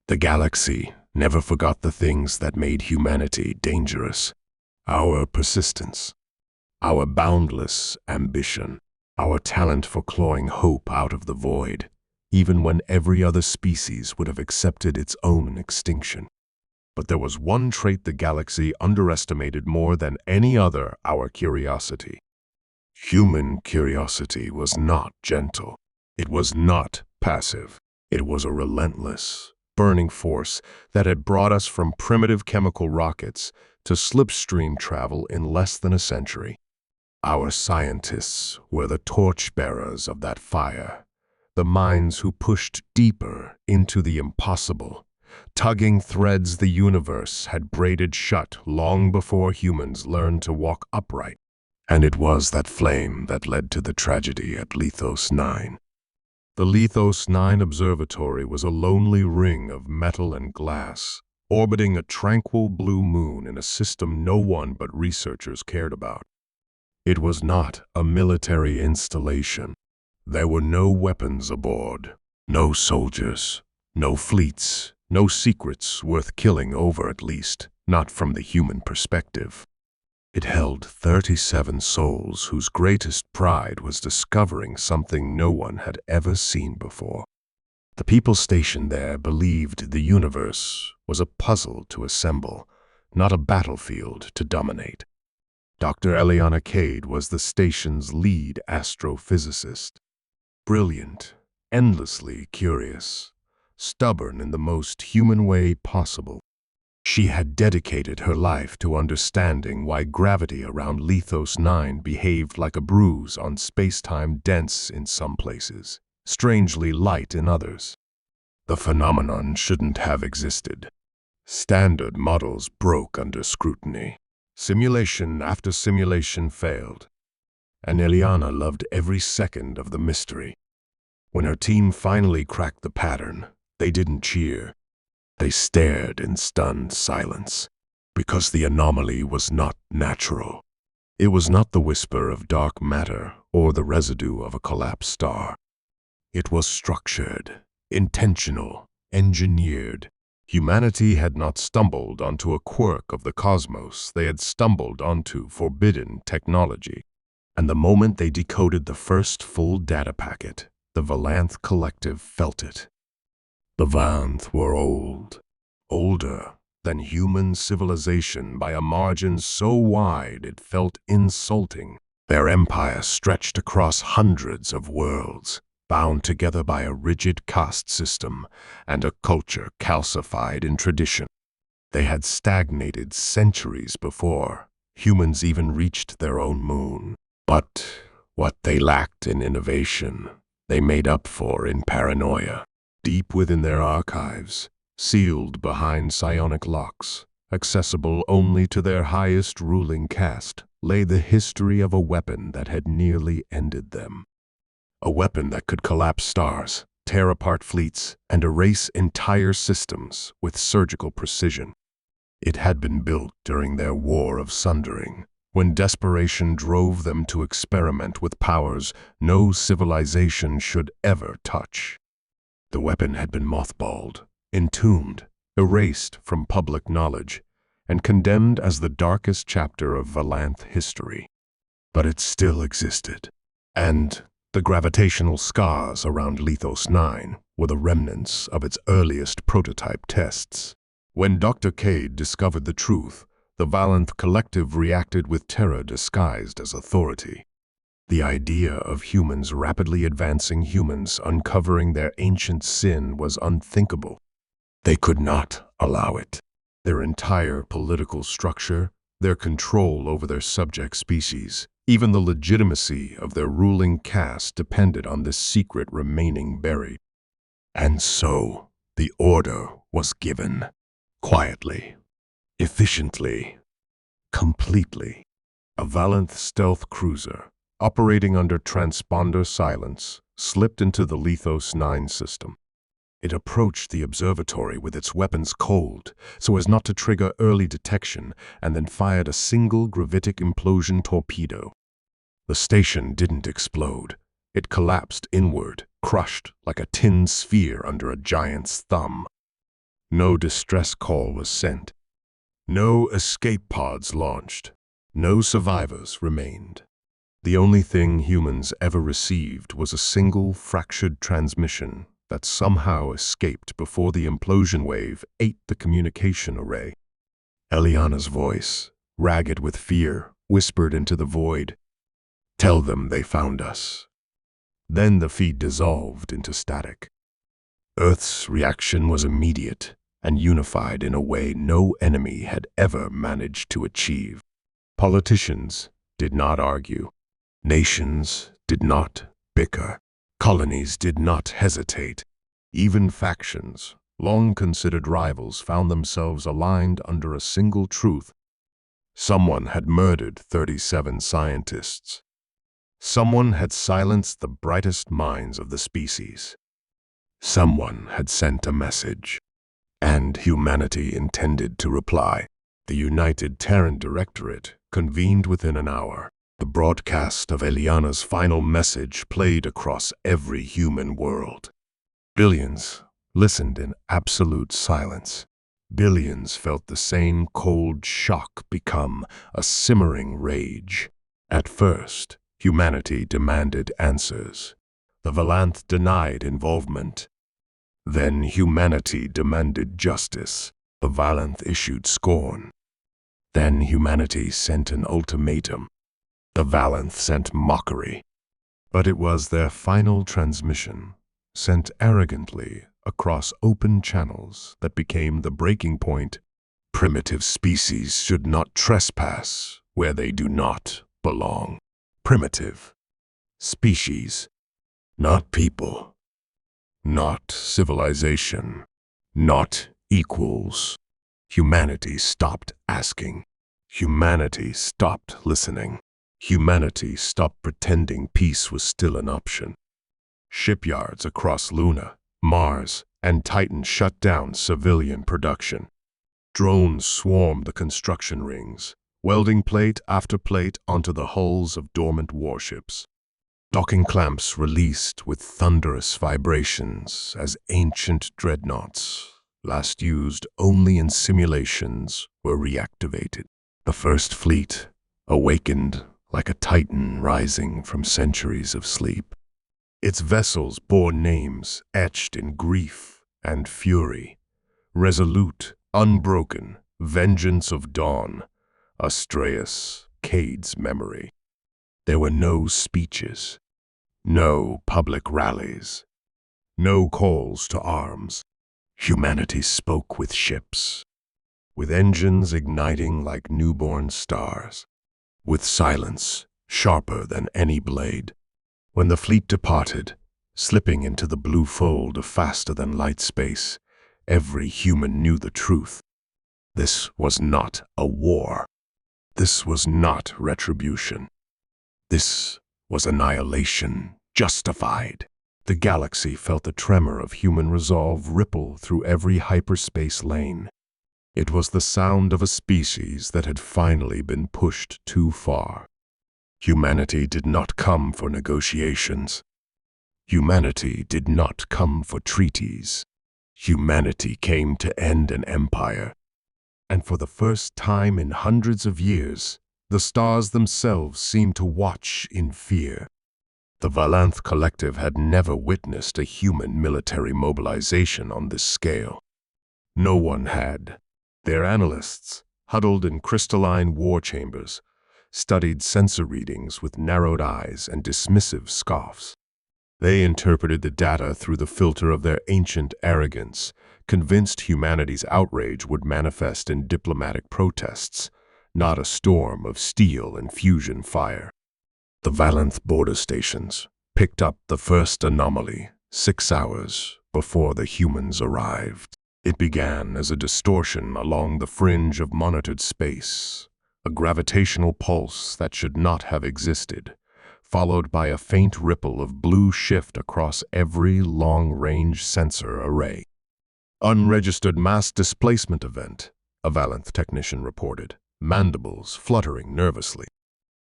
The galaxy never forgot the things that made humanity dangerous. Our persistence, our boundless ambition, our talent for clawing hope out of the void, even when every other species would have accepted its own extinction. But there was one trait the galaxy underestimated more than any other: our curiosity. Human curiosity was not gentle. It was not passive. It was a relentless, burning force that had brought us from primitive chemical rockets to slipstream travel in less than a century. Our scientists were the torchbearers of that fire, the minds who pushed deeper into the impossible, tugging threads the universe had braided shut long before humans learned to walk upright. And it was that flame that led to the tragedy at Lithos 9. The Lithos 9 observatory was a lonely ring of metal and glass, orbiting a tranquil blue moon in a system no one but researchers cared about. It was not a military installation. There were no weapons aboard, no soldiers, no fleets, no secrets worth killing over, at least, not from the human perspective. It held 37 souls whose greatest pride was discovering something no one had ever seen before. The people stationed there believed the universe was a puzzle to assemble, not a battlefield to dominate. Dr. Eliana Cade was the station's lead astrophysicist. Brilliant, endlessly curious, stubborn in the most human way possible. She had dedicated her life to understanding why gravity around Lithos 9 behaved like a bruise on space-time, dense in some places, strangely light in others. The phenomenon shouldn't have existed. Standard models broke under scrutiny. Simulation after simulation failed. And Eliana loved every second of the mystery. When her team finally cracked the pattern, they didn't cheer. They stared in stunned silence, because the anomaly was not natural. It was not the whisper of dark matter or the residue of a collapsed star. It was structured, intentional, engineered. Humanity had not stumbled onto a quirk of the cosmos. They had stumbled onto forbidden technology. And the moment they decoded the first full data packet, the Valanth Collective felt it. The Valanth were old, older than human civilization by a margin so wide it felt insulting. Their empire stretched across hundreds of worlds, bound together by a rigid caste system and a culture calcified in tradition. They had stagnated centuries before humans even reached their own moon. But what they lacked in innovation, they made up for in paranoia. Deep within their archives, sealed behind psionic locks, accessible only to their highest ruling caste, lay the history of a weapon that had nearly ended them. A weapon that could collapse stars, tear apart fleets, and erase entire systems with surgical precision. It had been built during their War of Sundering, when desperation drove them to experiment with powers no civilization should ever touch. The weapon had been mothballed, entombed, erased from public knowledge, and condemned as the darkest chapter of Valanth history. But it still existed, and the gravitational scars around Lithos 9 were the remnants of its earliest prototype tests. When Dr. Cade discovered the truth, the Valanth Collective reacted with terror disguised as authority. The idea of humans rapidly advancing humans uncovering their ancient sin was unthinkable. They could not allow it. Their entire political structure, their control over their subject species, even the legitimacy of their ruling caste depended on this secret remaining buried. And so, the order was given. Quietly, efficiently, completely. A Valanth stealth cruiser, operating under transponder silence, slipped into the Lithos 9 system. It approached the observatory with its weapons cold, so as not to trigger early detection, and then fired a single gravitic implosion torpedo. The station didn't explode. It collapsed inward, crushed like a tin sphere under a giant's thumb. No distress call was sent. No escape pods launched. No survivors remained. The only thing humans ever received was a single fractured transmission that somehow escaped before the implosion wave ate the communication array. Eliana's voice, ragged with fear, whispered into the void, "Tell them they found us." Then the feed dissolved into static. Earth's reaction was immediate and unified in a way no enemy had ever managed to achieve. Politicians did not argue. Nations did not bicker. Colonies did not hesitate. Even factions, long considered rivals, found themselves aligned under a single truth. Someone had murdered 37 scientists. Someone had silenced the brightest minds of the species. Someone had sent a message. And humanity intended to reply. The United Terran Directorate convened within an hour. The broadcast of Eliana's final message played across every human world. Billions listened in absolute silence. Billions felt the same cold shock become a simmering rage. At first, humanity demanded answers. The Valanth denied involvement. Then humanity demanded justice. The Valanth issued scorn. Then humanity sent an ultimatum. The Valanth sent mockery. But it was their final transmission, sent arrogantly across open channels, that became the breaking point. Primitive species should not trespass where they do not belong. Primitive species, not people. Not civilization, not equals. Humanity stopped asking. Humanity stopped listening. Humanity stopped pretending peace was still an option. Shipyards across Luna, Mars, and Titan shut down civilian production. Drones swarmed the construction rings, welding plate after plate onto the hulls of dormant warships. Docking clamps released with thunderous vibrations as ancient dreadnoughts, last used only in simulations, were reactivated. The first fleet awakened like a titan rising from centuries of sleep. Its vessels bore names etched in grief and fury: Resolute, Unbroken, Vengeance of Dawn, Astraeus, Cade's Memory. There were no speeches. No public rallies. No calls to arms. Humanity spoke with ships, with engines igniting like newborn stars, with silence sharper than any blade. When the fleet departed, slipping into the blue fold of faster-than-light space, every human knew the truth. This was not a war. This was not retribution. This was annihilation, justified. The galaxy felt the tremor of human resolve ripple through every hyperspace lane. It was the sound of a species that had finally been pushed too far. Humanity did not come for negotiations. Humanity did not come for treaties. Humanity came to end an empire. And for the first time in hundreds of years, the stars themselves seemed to watch in fear. The Valanth Collective had never witnessed a human military mobilization on this scale. No one had. Their analysts, huddled in crystalline war chambers, studied sensor readings with narrowed eyes and dismissive scoffs. They interpreted the data through the filter of their ancient arrogance, convinced humanity's outrage would manifest in diplomatic protests, not a storm of steel and fusion fire. The Valanth border stations picked up the first anomaly 6 hours before the humans arrived. It began as a distortion along the fringe of monitored space, a gravitational pulse that should not have existed, followed by a faint ripple of blue shift across every long-range sensor array. Unregistered mass displacement event, a Valanth technician reported, mandibles fluttering nervously.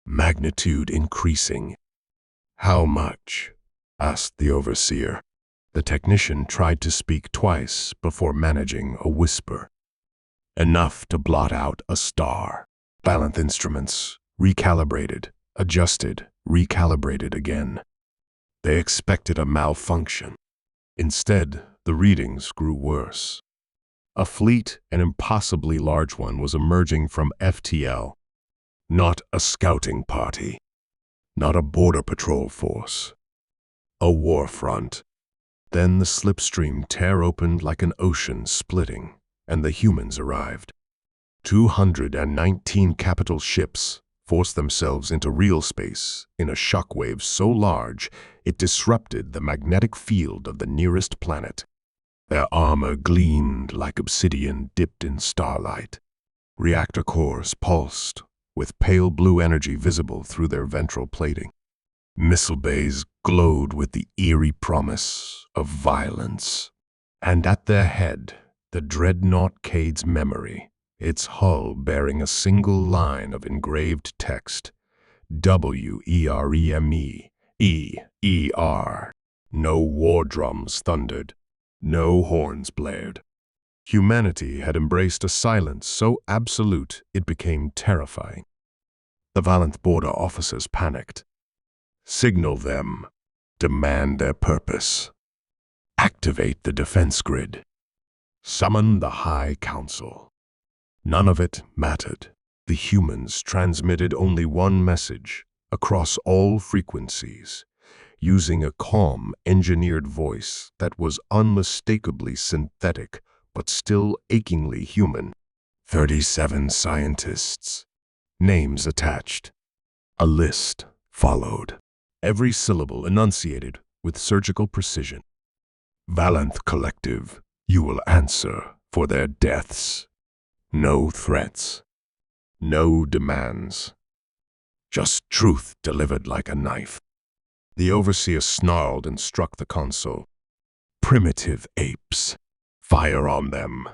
Magnitude increasing. How much? Asked the overseer. The technician tried to speak twice before managing a whisper. Enough to blot out a star. Valanth instruments recalibrated, adjusted, recalibrated again. They expected a malfunction. Instead, the readings grew worse. A fleet, an impossibly large one, was emerging from FTL. Not a scouting party. Not a border patrol force. A war front. Then the slipstream tear opened like an ocean splitting, and the humans arrived. 219 capital ships forced themselves into real space in a shockwave so large it disrupted the magnetic field of the nearest planet. Their armor gleamed like obsidian dipped in starlight. Reactor cores pulsed, with pale blue energy visible through their ventral plating. Missile bays glowed with the eerie promise of violence. And at their head, the dreadnought Cade's memory, its hull bearing a single line of engraved text, WEREME-EER. No war drums thundered, no horns blared. Humanity had embraced a silence so absolute it became terrifying. The Valanth border officers panicked. Signal them. Demand their purpose. Activate the defense grid. Summon the High Council. None of it mattered. The humans transmitted only one message, across all frequencies, using a calm, engineered voice that was unmistakably synthetic, but still achingly human. 37 scientists. Names attached. A list followed. Every syllable enunciated with surgical precision. Valanth Collective, you will answer for their deaths. No threats. No demands. Just truth delivered like a knife. The overseer snarled and struck the console. Primitive apes. Fire on them.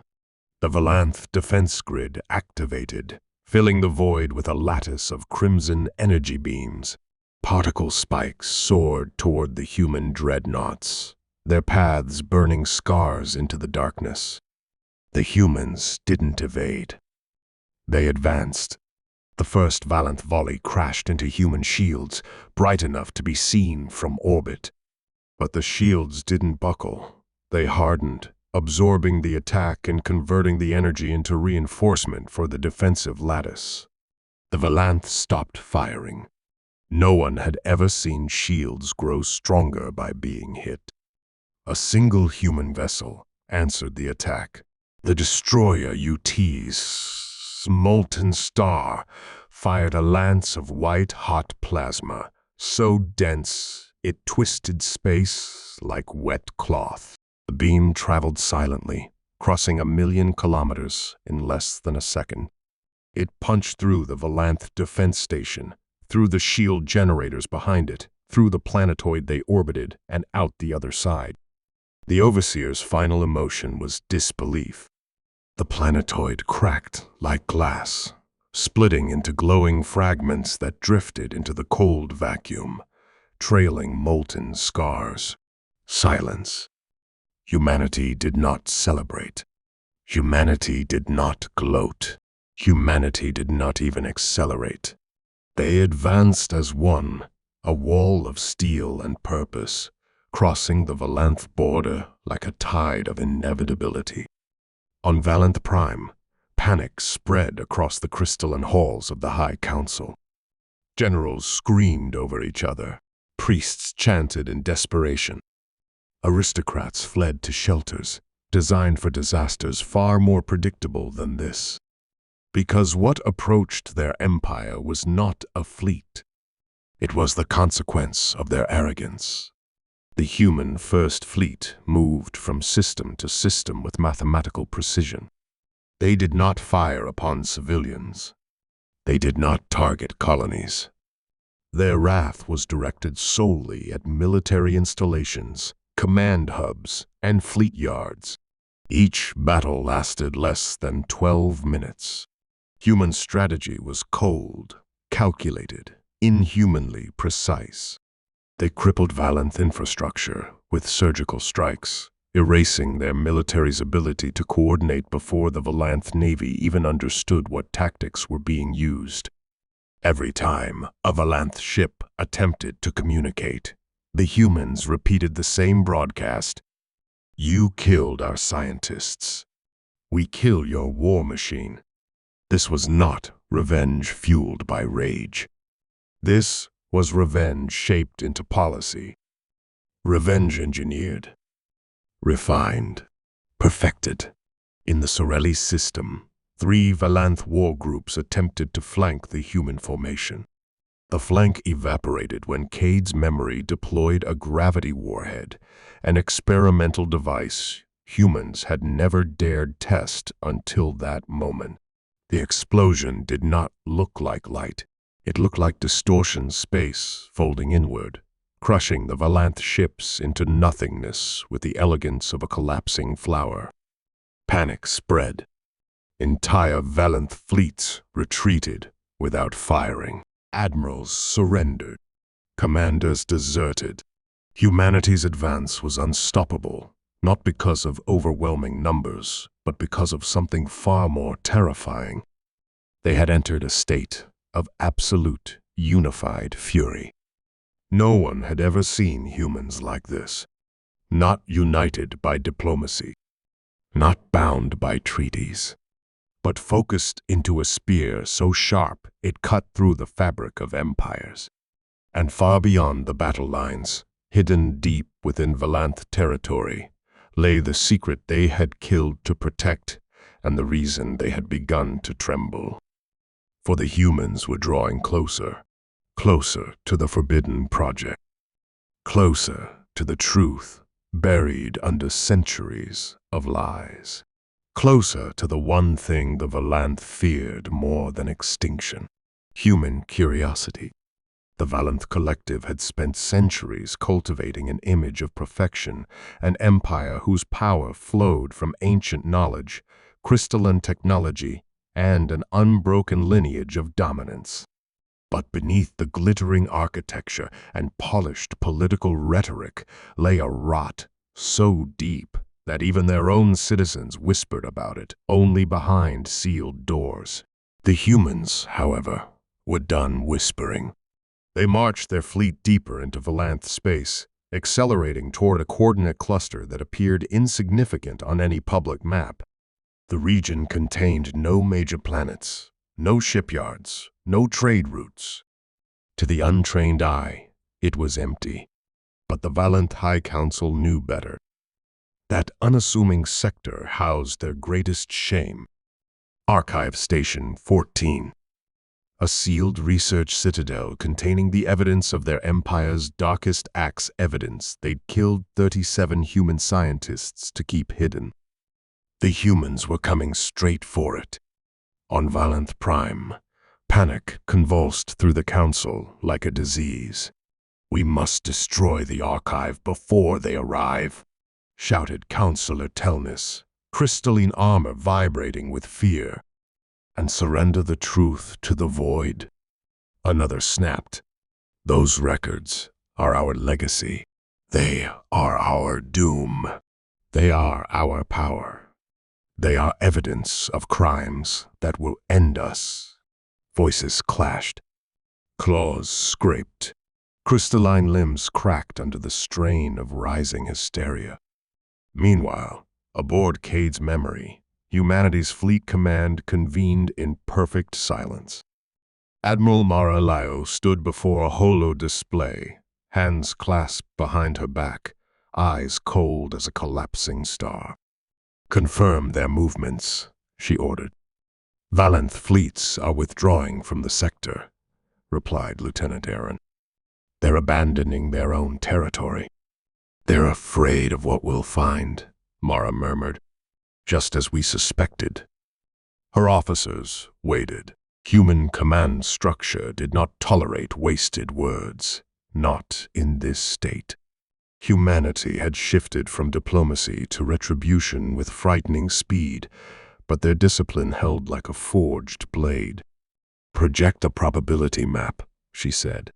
The Valanth defense grid activated, filling the void with a lattice of crimson energy beams. Particle spikes soared toward the human dreadnoughts, their paths burning scars into the darkness. The humans didn't evade. They advanced. The first Valanth volley crashed into human shields, bright enough to be seen from orbit. But the shields didn't buckle. They hardened, absorbing the attack and converting the energy into reinforcement for the defensive lattice. The Valanth stopped firing. No one had ever seen shields grow stronger by being hit. A single human vessel answered the attack. The destroyer UT's molten star fired a lance of white-hot plasma, so dense it twisted space like wet cloth. The beam traveled silently, crossing 1,000,000 kilometers in less than a second. It punched through the Valanth defense station, through the shield generators behind it, through the planetoid they orbited, and out the other side. The Overseer's final emotion was disbelief. The planetoid cracked like glass, splitting into glowing fragments that drifted into the cold vacuum, trailing molten scars. Silence. Humanity did not celebrate. Humanity did not gloat. Humanity did not even accelerate. They advanced as one, a wall of steel and purpose, crossing the Valanth border like a tide of inevitability. On Valanth Prime, panic spread across the crystalline halls of the High Council. Generals screamed over each other. Priests chanted in desperation. Aristocrats fled to shelters, designed for disasters far more predictable than this. Because what approached their empire was not a fleet. It was the consequence of their arrogance. The human First Fleet moved from system to system with mathematical precision. They did not fire upon civilians. They did not target colonies. Their wrath was directed solely at military installations, command hubs, and fleet yards. Each battle lasted less than 12 minutes. Human strategy was cold, calculated, inhumanly precise. They crippled Valanth infrastructure with surgical strikes, erasing their military's ability to coordinate before the Valanth Navy even understood what tactics were being used. Every time a Valanth ship attempted to communicate, the humans repeated the same broadcast. "You killed our scientists. We kill your war machine." This was not revenge fueled by rage. This was revenge shaped into policy. Revenge engineered, refined, perfected. In the Sorelli system, 3 Valanth war groups attempted to flank the human formation. The flank evaporated when Cade's memory deployed a gravity warhead, an experimental device humans had never dared test until that moment. The explosion did not look like light. It looked like distortion space folding inward, crushing the Valanth ships into nothingness with the elegance of a collapsing flower. Panic spread. Entire Valanth fleets retreated without firing. Admirals surrendered. Commanders deserted. Humanity's advance was unstoppable, not because of overwhelming numbers, but because of something far more terrifying. They had entered a state of absolute, unified fury. No one had ever seen humans like this. Not united by diplomacy, not bound by treaties, but focused into a spear so sharp it cut through the fabric of empires. And far beyond the battle lines, hidden deep within Valanth territory, lay the secret they had killed to protect and the reason they had begun to tremble. For the humans were drawing closer, closer to the forbidden project, closer to the truth buried under centuries of lies, closer to the one thing the Valanth feared more than extinction: human curiosity. The Valanth Collective had spent centuries cultivating an image of perfection, an empire whose power flowed from ancient knowledge, crystalline technology, and an unbroken lineage of dominance. But beneath the glittering architecture and polished political rhetoric lay a rot so deep that even their own citizens whispered about it only behind sealed doors. The humans, however, were done whispering. They marched their fleet deeper into Valanth space, accelerating toward a coordinate cluster that appeared insignificant on any public map. The region contained no major planets, no shipyards, no trade routes. To the untrained eye, it was empty. But the Valanth High Council knew better. That unassuming sector housed their greatest shame. Archive Station 14. A sealed research citadel containing the evidence of their empire's darkest acts, evidence they'd killed 37 human scientists to keep hidden. The humans were coming straight for it. On Valanth Prime, panic convulsed through the council like a disease. "We must destroy the archive before they arrive," shouted Councillor Telnis, crystalline armor vibrating with fear, "and surrender the truth to the void." Another snapped. "Those records are our legacy. They are our doom. They are our power. They are evidence of crimes that will end us." Voices clashed. Claws scraped. Crystalline limbs cracked under the strain of rising hysteria. Meanwhile, aboard Cade's memory, humanity's fleet command convened in perfect silence. Admiral Mara Lyo stood before a holo display, hands clasped behind her back, eyes cold as a collapsing star. "Confirm their movements," she ordered. "Valanth fleets are withdrawing from the sector," replied Lieutenant Aaron. "They're abandoning their own territory." "They're afraid of what we'll find," Mara murmured, "just as we suspected." Her officers waited. Human command structure did not tolerate wasted words, not in this state. Humanity had shifted from diplomacy to retribution with frightening speed, but their discipline held like a forged blade. "Project a probability map," she said.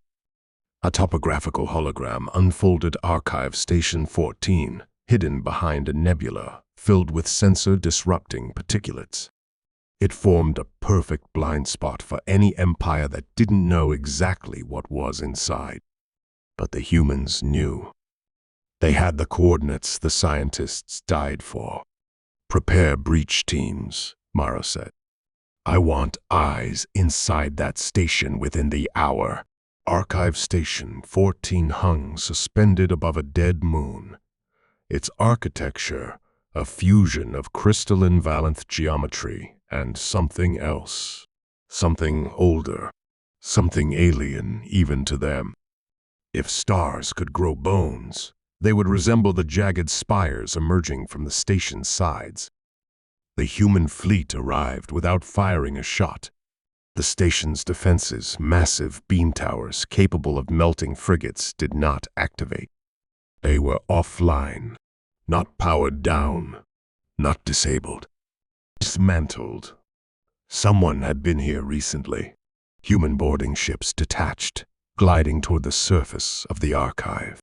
A topographical hologram unfolded Archive Station 14, hidden behind a nebula filled with sensor-disrupting particulates. It formed a perfect blind spot for any empire that didn't know exactly what was inside. But the humans knew. They had the coordinates the scientists died for. "Prepare breach teams," Mara said. "I want eyes inside that station within the hour." Archive Station 14 hung suspended above a dead moon. Its architecture, a fusion of crystalline valanth geometry and something else. Something older, something alien even to them. If stars could grow bones, they would resemble the jagged spires emerging from the station's sides. The human fleet arrived without firing a shot. The station's defenses, massive beam towers capable of melting frigates, did not activate. They were offline, not powered down, not disabled, dismantled. Someone had been here recently. Human boarding ships detached, gliding toward the surface of the archive.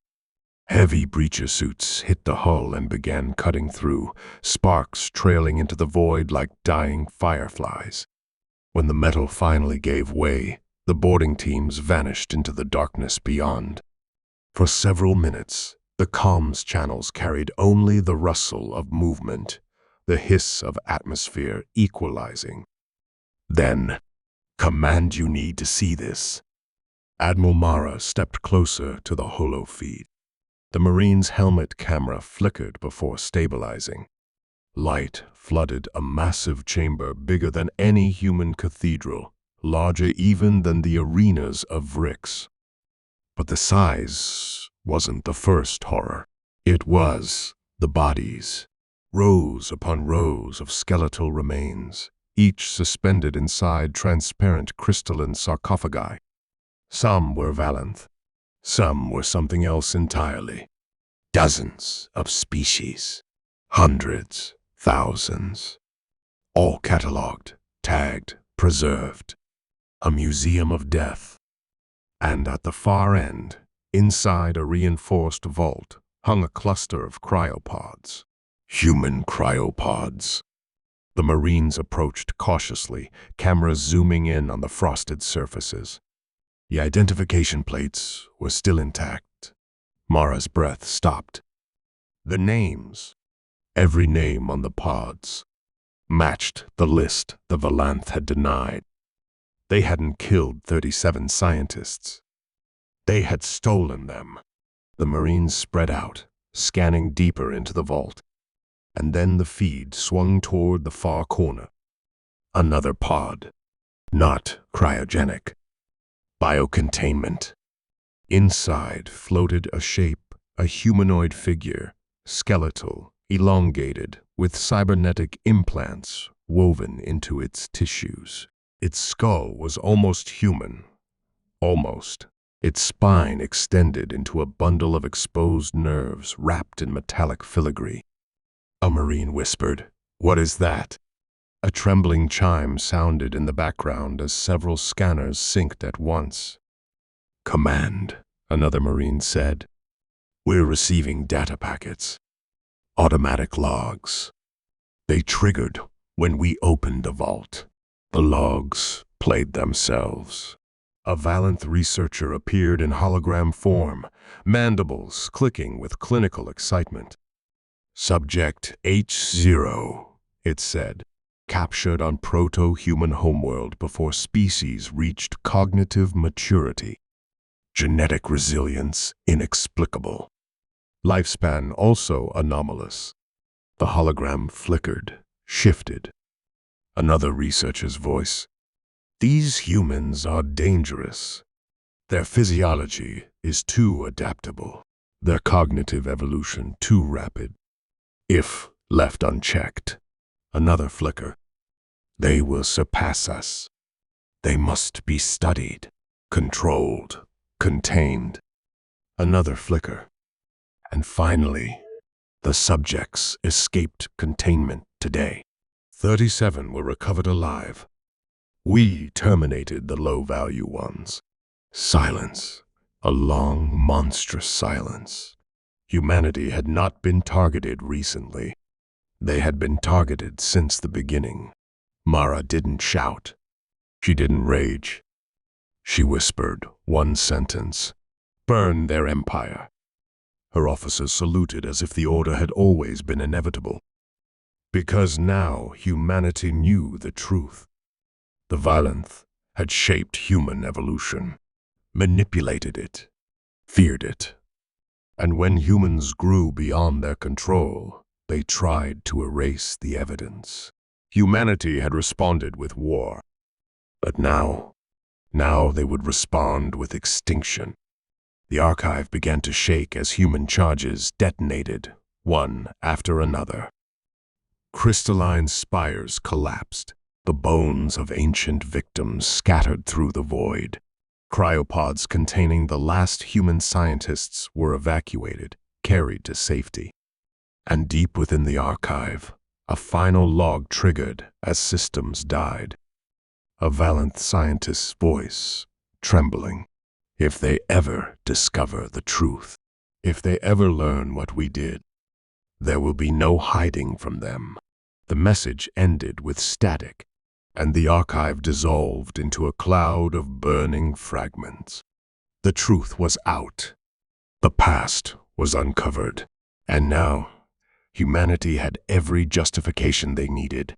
Heavy breacher suits hit the hull and began cutting through, sparks trailing into the void like dying fireflies. When the metal finally gave way, the boarding teams vanished into the darkness beyond. For several minutes, the comms channels carried only the rustle of movement, the hiss of atmosphere equalizing. Then, "Command, you need to see this." Admiral Mara stepped closer to the holo feed. The Marine's helmet camera flickered before stabilizing. Light flooded a massive chamber bigger than any human cathedral, larger even than the arenas of Vrix. But the size wasn't the first horror. It was the bodies. Rows upon rows of skeletal remains, each suspended inside transparent crystalline sarcophagi. Some were valanth. Some were something else entirely. Dozens of species. Hundreds, thousands. All catalogued, tagged, preserved. A museum of death. And at the far end, inside a reinforced vault, hung a cluster of cryopods. Human cryopods. The Marines approached cautiously, cameras zooming in on the frosted surfaces. The identification plates were still intact. Mara's breath stopped. The names, every name on the pods, matched the list the Valanth had denied. They hadn't killed 37 scientists. They had stolen them. The Marines spread out, scanning deeper into the vault. And then the feed swung toward the far corner. Another pod. Not cryogenic. Biocontainment. Inside floated a shape, a humanoid figure, skeletal, elongated, with cybernetic implants woven into its tissues. Its skull was almost human. Almost. Its spine extended into a bundle of exposed nerves wrapped in metallic filigree. A Marine whispered, "What is that?" A trembling chime sounded in the background as several scanners synced at once. "Command," another Marine said. "We're receiving data packets. Automatic logs. They triggered when we opened the vault." The logs played themselves. A Valanth researcher appeared in hologram form, mandibles clicking with clinical excitement. "Subject H0, it said, captured on proto-human homeworld before species reached cognitive maturity. Genetic resilience inexplicable. Lifespan also anomalous." The hologram flickered, shifted. Another researcher's voice. "These humans are dangerous. Their physiology is too adaptable. Their cognitive evolution too rapid. If left unchecked." Another flicker. "They will surpass us. They must be studied, controlled, contained." Another flicker. And finally, the subjects escaped containment today. 37 were recovered alive. We terminated the low-value ones. Silence, A long, monstrous silence. Humanity had not been targeted recently. They had been targeted since the beginning. Mara didn't shout. She didn't rage. She whispered one sentence: "Burn their empire." Her officers saluted as if the order had always been inevitable. Because now humanity knew the truth. The Valanth had shaped human evolution, manipulated it, feared it. And when humans grew beyond their control, they tried to erase the evidence. Humanity had responded with war. But now they would respond with extinction. The archive began to shake as human charges detonated, one after another. Crystalline spires collapsed, the bones of ancient victims scattered through the void. Cryopods containing the last human scientists were evacuated, carried to safety. And deep within the archive, a final log triggered as systems died. A Valanth scientist's voice, trembling. If they ever discover the truth, if they ever learn what we did, there will be no hiding from them. The message ended with static, and the archive dissolved into a cloud of burning fragments. The truth was out. The past was uncovered. And now, humanity had every justification they needed.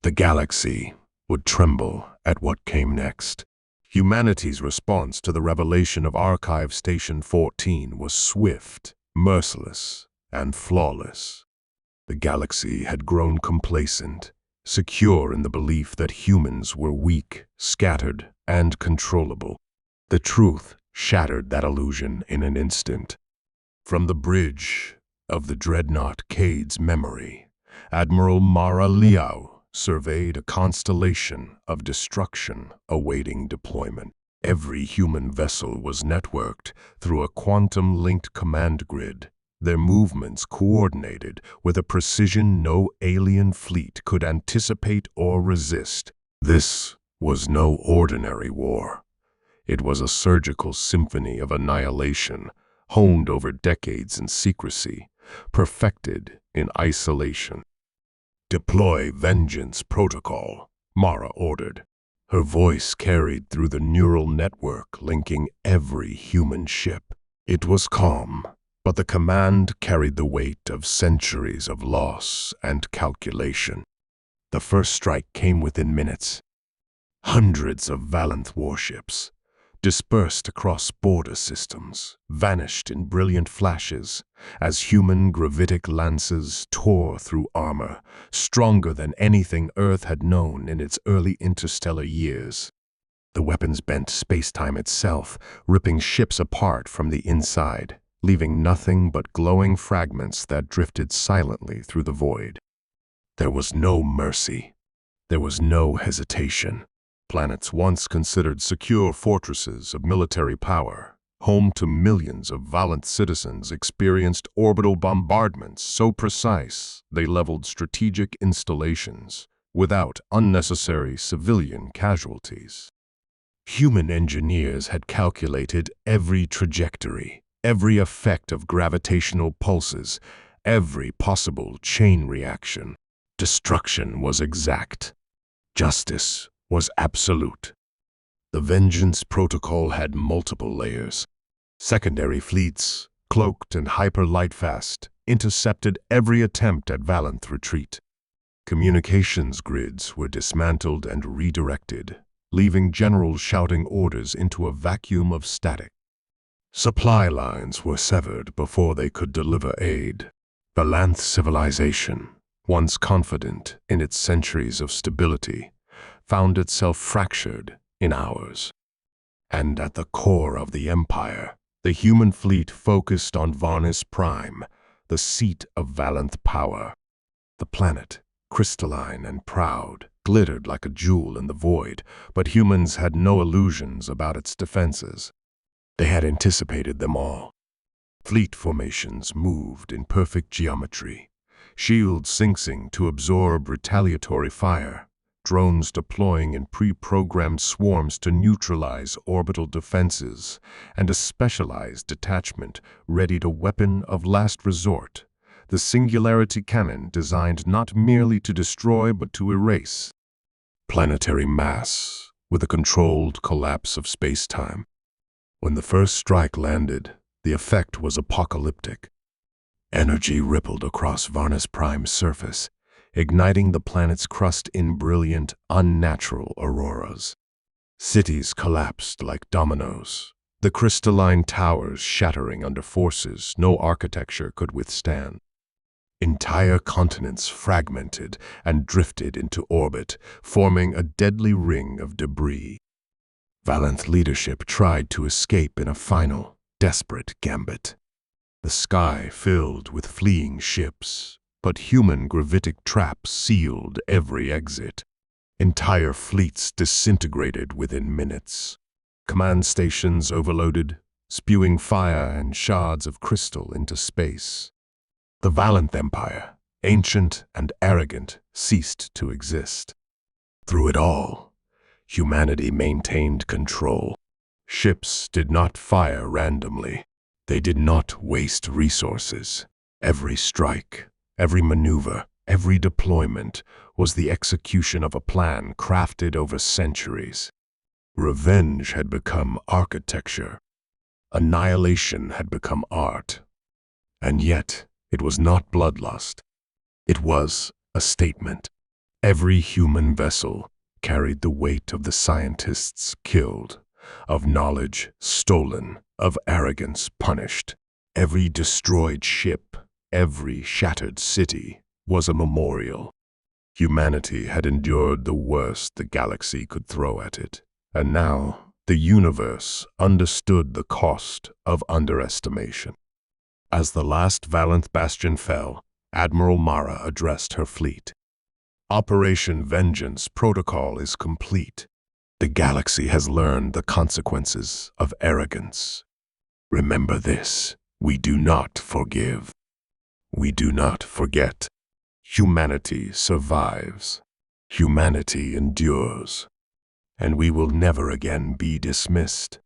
The galaxy would tremble at what came next. Humanity's response to the revelation of Archive Station 14 was swift, merciless, and flawless. The galaxy had grown complacent, secure in the belief that humans were weak, scattered, and controllable. The truth shattered that illusion in an instant. From the bridge of the dreadnought Cade's memory, Admiral Mara Liao surveyed a constellation of destruction awaiting deployment. Every human vessel was networked through a quantum-linked command grid, their movements coordinated with a precision no alien fleet could anticipate or resist. This was no ordinary war. It was a surgical symphony of annihilation, honed over decades in secrecy, perfected in isolation. "Deploy Vengeance Protocol," Mara ordered. Her voice carried through the neural network linking every human ship. It was calm, but the command carried the weight of centuries of loss and calculation. The first strike came within minutes. Hundreds of Valanth warships, dispersed across border systems, vanished in brilliant flashes as human gravitic lances tore through armor, stronger than anything Earth had known in its early interstellar years. The weapons bent space-time itself, ripping ships apart from the inside, leaving nothing but glowing fragments that drifted silently through the void. There was no mercy. There was no hesitation. Planets once considered secure fortresses of military power, home to millions of Valanth citizens, experienced orbital bombardments so precise they leveled strategic installations without unnecessary civilian casualties. Human engineers had calculated every trajectory, every effect of gravitational pulses, every possible chain reaction. Destruction was exact. Justice was absolute. The Vengeance Protocol had multiple layers. Secondary fleets, cloaked and hyper-lightfast, intercepted every attempt at Valanth retreat. Communications grids were dismantled and redirected, leaving generals shouting orders into a vacuum of static. Supply lines were severed before they could deliver aid. Valanth civilization, once confident in its centuries of stability, found itself fractured in hours. And at the core of the empire, the human fleet focused on Varnis Prime, the seat of Valanth power. The planet, crystalline and proud, glittered like a jewel in the void, but humans had no illusions about its defenses. They had anticipated them all. Fleet formations moved in perfect geometry, shields syncing to absorb retaliatory fire, drones deploying in pre-programmed swarms to neutralize orbital defenses, and a specialized detachment ready to weapon of last resort, the singularity cannon designed not merely to destroy but to erase planetary mass with a controlled collapse of space-time. When the first strike landed, the effect was apocalyptic. Energy rippled across Varna's prime surface, igniting the planet's crust in brilliant, unnatural auroras. Cities collapsed like dominoes, the crystalline towers shattering under forces no architecture could withstand. Entire continents fragmented and drifted into orbit, forming a deadly ring of debris. Valanth leadership tried to escape in a final, desperate gambit. The sky filled with fleeing ships, but human gravitic traps sealed every exit. Entire fleets disintegrated within minutes. Command stations overloaded, spewing fire and shards of crystal into space. The Valanth Empire, ancient and arrogant, ceased to exist. Through it all, humanity maintained control. Ships did not fire randomly. They did not waste resources. Every strike, every maneuver, every deployment was the execution of a plan crafted over centuries. Revenge had become architecture. Annihilation had become art. And yet, it was not bloodlust. It was a statement. Every human vessel carried the weight of the scientists killed, of knowledge stolen, of arrogance punished. Every destroyed ship, every shattered city was a memorial. Humanity had endured the worst the galaxy could throw at it, and now the universe understood the cost of underestimation. As the last Valanth bastion fell, Admiral Mara addressed her fleet. Operation Vengeance protocol is complete. The galaxy has learned the consequences of arrogance. Remember this, we do not forgive. We do not forget. Humanity survives. Humanity endures. And we will never again be dismissed.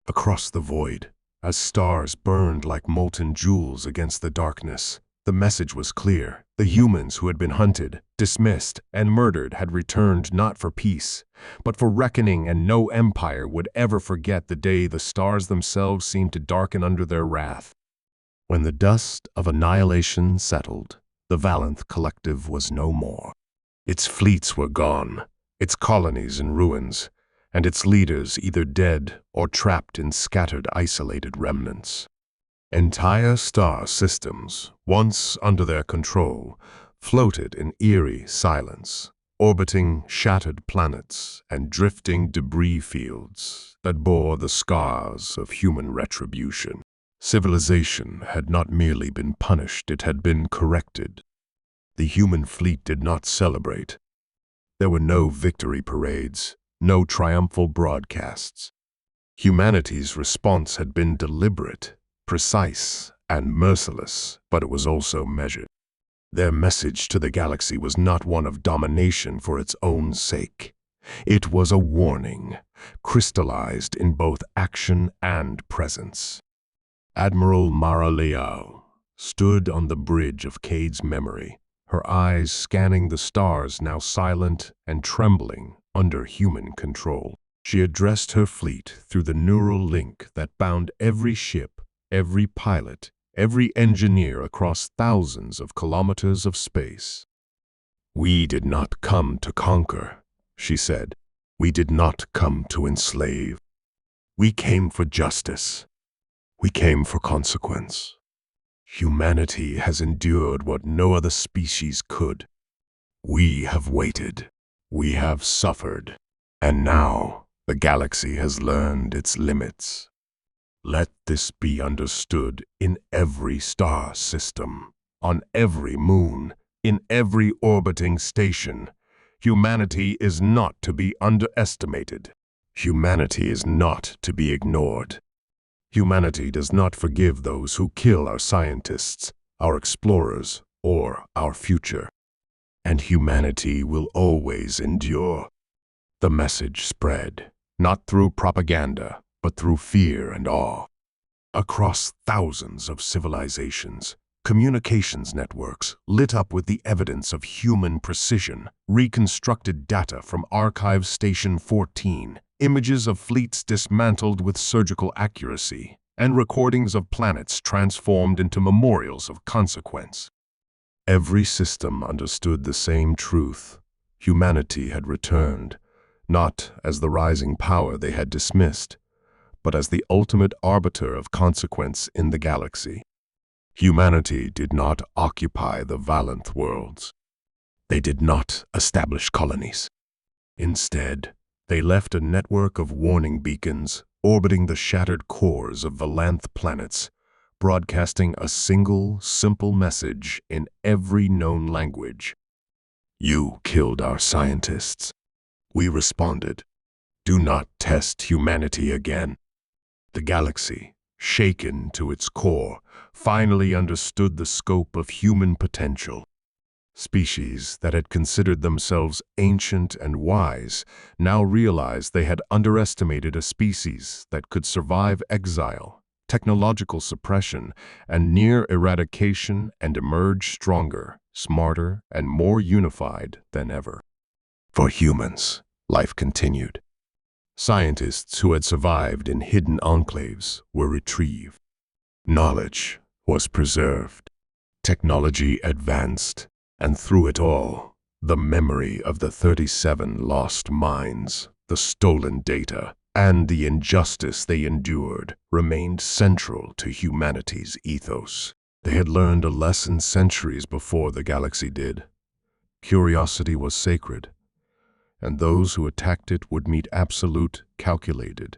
Across the void, as stars burned like molten jewels against the darkness, the message was clear. The humans who had been hunted, dismissed, and murdered had returned not for peace, but for reckoning, and no empire would ever forget the day the stars themselves seemed to darken under their wrath. When the dust of annihilation settled, the Valanth Collective was no more. Its fleets were gone, its colonies in ruins, and its leaders either dead or trapped in scattered, isolated remnants. Entire star systems, once under their control, floated in eerie silence, orbiting shattered planets and drifting debris fields that bore the scars of human retribution. Civilization had not merely been punished, it had been corrected. The human fleet did not celebrate. There were no victory parades, no triumphal broadcasts. Humanity's response had been deliberate, precise, and merciless, but it was also measured. Their message to the galaxy was not one of domination for its own sake. It was a warning, crystallized in both action and presence. Admiral Mara Leal stood on the bridge of Cade's memory, her eyes scanning the stars now silent and trembling under human control. She addressed her fleet through the neural link that bound every ship, every pilot, every engineer across thousands of kilometers of space. "We did not come to conquer," she said. "We did not come to enslave. We came for justice. We came for consequence. Humanity has endured what no other species could. We have waited. We have suffered. And now the galaxy has learned its limits. Let this be understood in every star system, on every moon, in every orbiting station. Humanity is not to be underestimated. Humanity is not to be ignored. Humanity does not forgive those who kill our scientists, our explorers, or our future. and humanity will always endure. The message spread, not through propaganda, but through fear and awe. Across thousands of civilizations, communications networks lit up with the evidence of human precision, reconstructed data from Archive Station 14, images of fleets dismantled with surgical accuracy, and recordings of planets transformed into memorials of consequence. Every system understood the same truth. Humanity had returned, not as the rising power they had dismissed, but as the ultimate arbiter of consequence in the galaxy. Humanity did not occupy the Valanth worlds. They did not establish colonies. Instead, they left a network of warning beacons orbiting the shattered cores of Valanth planets, broadcasting a single, simple message in every known language. You killed our scientists. We responded. Do not test humanity again. The galaxy, shaken to its core, finally understood the scope of human potential. Species that had considered themselves ancient and wise now realized they had underestimated a species that could survive exile, technological suppression, and near eradication and emerge stronger, smarter, and more unified than ever. For humans, life continued. Scientists who had survived in hidden enclaves were retrieved. Knowledge was preserved. Technology advanced. And through it all, the memory of the 37 lost minds, the stolen data, and the injustice they endured remained central to humanity's ethos. They had learned a lesson centuries before the galaxy did. Curiosity was sacred, and those who attacked it would meet absolute, calculated,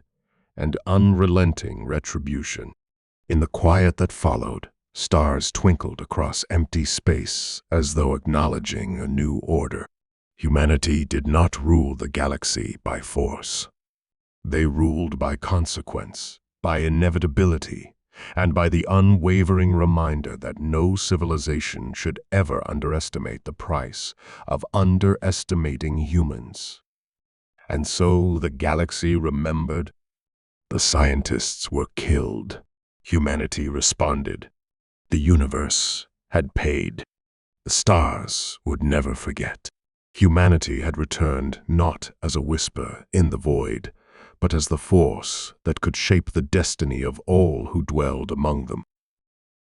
and unrelenting retribution. In the quiet that followed, stars twinkled across empty space as though acknowledging a new order. Humanity did not rule the galaxy by force. They ruled by consequence, by inevitability, and by the unwavering reminder that no civilization should ever underestimate the price of underestimating humans. And so the galaxy remembered. The scientists were killed. Humanity responded. The universe had paid. The stars would never forget. Humanity had returned not as a whisper in the void, but as the force that could shape the destiny of all who dwelled among them.